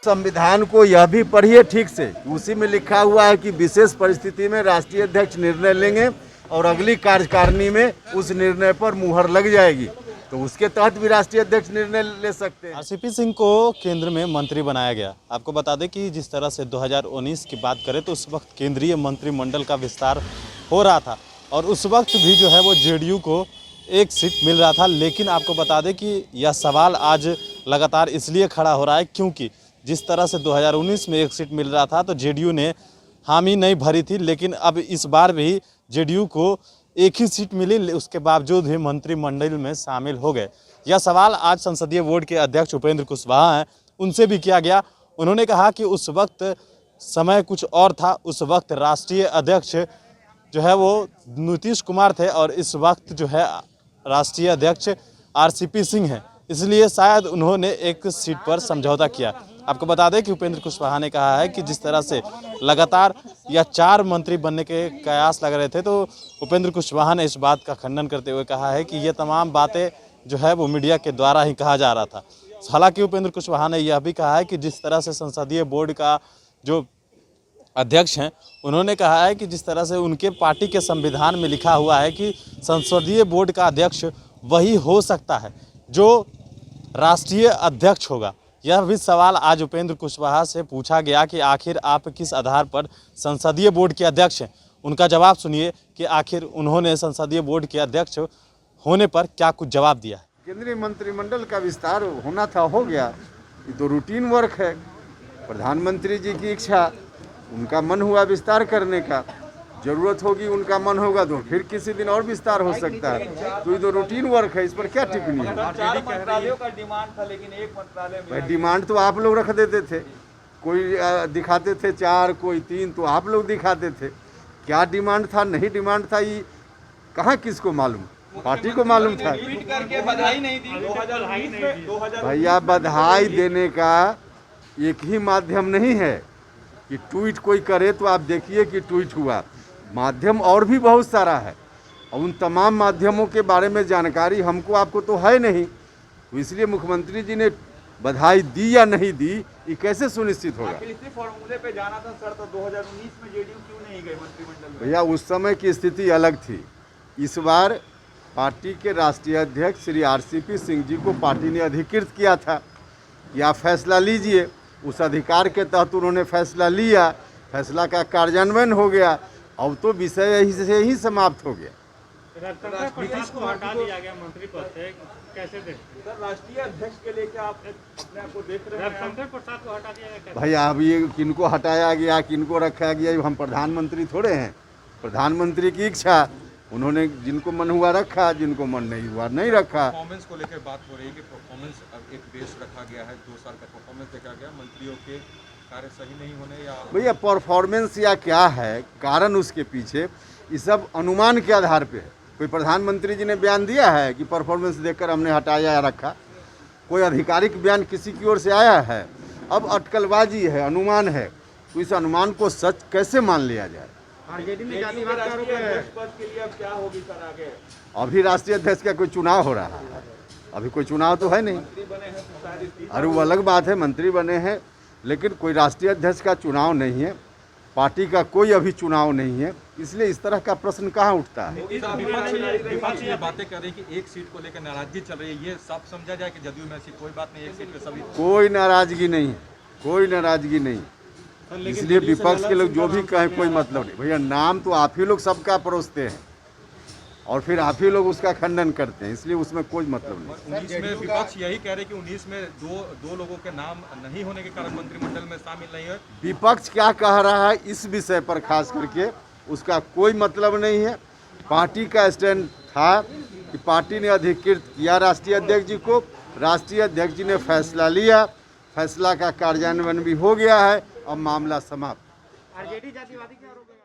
संविधान को यह भी पढ़िए ठीक से, उसी में लिखा हुआ है कि विशेष परिस्थिति में राष्ट्रीय अध्यक्ष निर्णय लेंगे और अगली कार्यकारिणी में उस निर्णय पर मुहर लग जाएगी, तो उसके तहत भी राष्ट्रीय अध्यक्ष निर्णय ले सकते हैं। आरसीपी सिंह को केंद्र में मंत्री बनाया गया। आपको बता दें कि जिस तरह से 2019 की बात करें तो उस वक्त केंद्रीय मंत्रिमंडल का विस्तार हो रहा था और उस वक्त भी जो है वो जेडीयू को एक सीट मिल रहा था। लेकिन आपको बता दें कि यह सवाल आज लगातार इसलिए खड़ा हो रहा है क्योंकि जिस तरह से 2019 में एक सीट मिल रहा था तो जेडीयू ने हामी नहीं भरी थी, लेकिन अब इस बार भी जेडीयू को एक ही सीट मिली, उसके बावजूद भी मंत्रिमंडल में शामिल हो गए। यह सवाल आज संसदीय बोर्ड के अध्यक्ष उपेंद्र कुशवाहा हैं, उनसे भी किया गया। उन्होंने कहा कि उस वक्त समय कुछ और था, उस वक्त राष्ट्रीय अध्यक्ष जो है वो नीतीश कुमार थे और इस वक्त जो है राष्ट्रीय अध्यक्ष आरसीपी सिंह हैं, इसलिए शायद उन्होंने एक सीट पर समझौता किया। आपको बता दें कि उपेंद्र कुशवाहा ने कहा है कि जिस तरह से लगातार यह 4 मंत्री बनने के कयास लग रहे थे, तो उपेंद्र कुशवाहा ने इस बात का खंडन करते हुए कहा है कि ये तमाम बातें जो है वो मीडिया के द्वारा ही कहा जा रहा था। हालांकि उपेंद्र कुशवाहा ने यह भी कहा है कि जिस तरह से संसदीय बोर्ड का जो अध्यक्ष हैं, उन्होंने कहा है कि जिस तरह से उनके पार्टी के संविधान में लिखा हुआ है कि संसदीय बोर्ड का अध्यक्ष वही हो सकता है जो राष्ट्रीय अध्यक्ष होगा। यह भी सवाल आज उपेंद्र कुशवाहा से पूछा गया कि आखिर आप किस आधार पर संसदीय बोर्ड के अध्यक्ष हैं। उनका जवाब सुनिए कि आखिर उन्होंने संसदीय बोर्ड के अध्यक्ष होने पर क्या कुछ जवाब दिया है। केंद्रीय मंत्रिमंडल का विस्तार होना था, हो गया। ये तो रूटीन वर्क है। प्रधानमंत्री जी की इच्छा, उनका मन हुआ विस्तार करने का, जरूरत होगी उनका मन होगा तो फिर किसी दिन और विस्तार हो सकता है। तो ये तो रूटीन वर्क है, इस पर क्या टिप्पणी है। 4 मंत्रालयों का डिमांड था लेकिन एक मंत्रालय में डिमांड तो आप लोग रख देते थे, कोई दिखाते थे 4, कोई 3, तो आप लोग दिखाते थे। क्या डिमांड था, नहीं डिमांड था, ये कहाँ किसको मालूम, पार्टी को मालूम था। ट्वीट करके बधाई नहीं दी। 2019 भैया बधाई देने का एक ही माध्यम नहीं है कि ट्वीट कोई करे तो आप देखिए कि ट्वीट हुआ। माध्यम और भी बहुत सारा है और उन तमाम माध्यमों के बारे में जानकारी हमको आपको तो है नहीं, तो इसलिए मुख्यमंत्री जी ने बधाई दी या नहीं दी ये कैसे सुनिश्चित होगा। इसी फॉर्मूले पे जाना था सर, तो 2019 में जेडीयू क्यों नहीं गए मंत्रिमंडल में? भैया उस समय की स्थिति अलग थी। इस बार पार्टी के राष्ट्रीय अध्यक्ष श्री आरसीपी सिंह जी को पार्टी ने अधिकृत किया था कि आप फैसला लीजिए। उस अधिकार के तहत उन्होंने फैसला लिया, फैसला का कार्यान्वयन हो गया। अब तो विषय यही से ही समाप्त हो गया। नीतीश को हटा दिया गया मंत्री पद से, कैसे देखते हैं? सर राष्ट्रीय अध्यक्ष के लिए क्या आप अपने आप को देख रहे हैं? रविशंकर प्रसाद को हटा दिया गया। भैया अब ये किनको हटाया गया, किनको रखा गया, हम प्रधानमंत्री थोड़े हैं। प्रधानमंत्री की इच्छा, उन्होंने जिनको मन हुआ रखा, जिनको मन नहीं हुआ नहीं रखा। परफॉर्मेंस को लेकर बात हो रही है कि परफॉर्मेंस एक बेस रखा गया है, 2 साल का परफॉर्मेंस देखा गया, मंत्रियों के कार्य सही नहीं होने या भैया परफॉर्मेंस या क्या है कारण, उसके पीछे ये सब अनुमान के आधार पे है। कोई प्रधानमंत्री जी ने बयान दिया है कि परफॉर्मेंस देखकर हमने हटाया या रखा? कोई आधिकारिक बयान किसी की ओर से आया है? अब अटकलबाजी है, अनुमान है, तो इस अनुमान को सच कैसे मान लिया जाए। आरजेडी में जातिवाद का आरोप है। पद के लिए अब क्या होगी सर आगे? अभी राष्ट्रीय अध्यक्ष का कोई चुनाव हो रहा है, अभी कोई चुनाव तो है नहीं। मंत्री बने हैं तो शायद अरे वो अलग बात है, मंत्री बने हैं, लेकिन कोई राष्ट्रीय अध्यक्ष का चुनाव नहीं है, पार्टी का कोई अभी चुनाव नहीं है, इसलिए इस तरह का प्रश्न कहाँ उठता है। विपक्ष ये बातें कर रही है कि एक सीट को लेकर नाराजगी चल रही है, ये साफ समझा जाए कि जदयू में ऐसी कोई बात नहीं, एक सीट पे सभी कोई नाराजगी नहीं है, कोई नाराजगी नहीं। इसलिए विपक्ष के लोग जो भी कहें कोई मतलब नहीं। भैया नाम तो आप ही लोग सबका परोसते हैं और फिर आप ही लोग उसका खंडन करते हैं, इसलिए उसमें कोई मतलब नहीं। 19 में विपक्ष यही कह रहे कि 19 में दो लोगों के नाम नहीं होने के कारण मंत्रिमंडल में शामिल नहीं है। विपक्ष क्या कह रहा है इस विषय पर खास करके उसका कोई मतलब नहीं है। पार्टी का स्टैंड था कि पार्टी ने अधिकृत किया राष्ट्रीय अध्यक्ष जी को, राष्ट्रीय अध्यक्ष जी ने फैसला लिया, फैसला का कार्यान्वयन भी हो गया है, अब मामला समाप्त। आरजेडी जातिवादी के आरोप है।